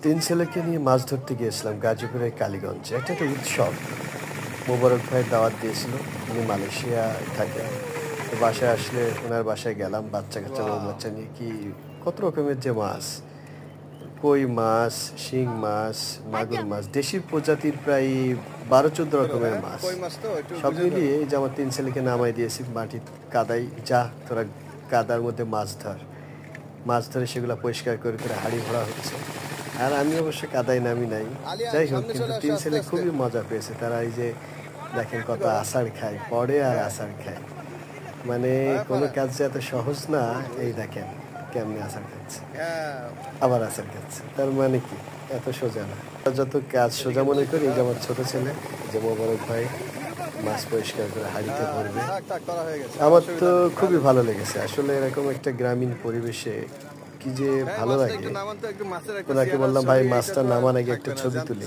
তিন ছেলেকে নিয়ে মাছ ধরতে গিয়েছিলাম গাজীপুরের কালীগঞ্জে। একটা উৎসব। মোবারক ভাই দাওয়াত দিয়েছিল। উনি মালয়েশিয়ায় থাকেন। তো বাসায় আসলে ওনার বাসায় গেলাম বাচ্চা-কাচ্চা, বউ-বাচ্চা নিয়ে। কত রকমের যে মাছ! কই মাছ, শিং মাছ, মাগুর মাছ, দেশি প্রজাতির প্রায় ১২-১৪ রকমের মাছ। সব মিলিয়ে এই যে আমার তিন ছেলেকে নামাই দিয়েছি মাটির কাদায়, "যা তোরা কাদার মধ্যে মাছ ধর।" মাছ ধরে সেগুলো পরিষ্কার করে হাঁড়ি ভরা হচ্ছে। আর আমি অবশ্য কাদায় নামি নাই। যাই হোক, কিন্তু তিন ছেলে খুবই মজা পেয়েছে। তারা এই যে দেখেন কত আছাড় খায়, পড়ে আর আছাড় খায়। মানে কোনো কাজ যে এত সহজ না, এই দেখেন কেমনে আছাড় খাচ্ছে, আবার আছাড় খাচ্ছে। তার মানে কি এত সোজা না। যত কাজ সোজা মনে করি, এই যে আমার ছোট ছেলে যে মোবারক ভাই মাছ পরিষ্কার করে হাঁড়িতে ভরবে। আমার তো খুবই ভালো লেগেছে আসলে। এরকম একটা গ্রামীণ পরিবেশে কি যে ভালো লাগে। ওনাকে বললাম, ভাই মাছটা নামান আগে একটা ছবি তুলি।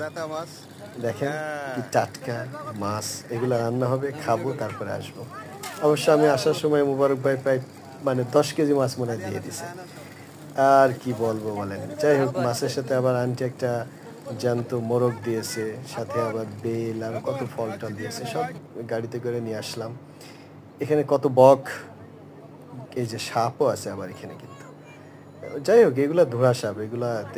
দেখেন কি টাটকা মাছ, এগুলো রান্না হবে, খাবো, তারপরে আসবো। অবশ্য আমি আসার সময় মোবারক ভাই প্রায় 10 কেজি মাছ মনে হয় দিয়ে দিছে। আর কি বলবো বলেন। যাই হোক, মাছের সাথে আবার আন্টি একটা জ্যান্ত মোরগ দিয়েছে, সাথে আবার বেল আর কত ফল টল দিয়েছে, সব গাড়িতে করে নিয়ে আসলাম। এখানে কত বক, এই যে সাপও আছে আবার এখানে। কিন্তু যাই হোক, এগুলা ধোঁড়া সাপ, এগুলাতে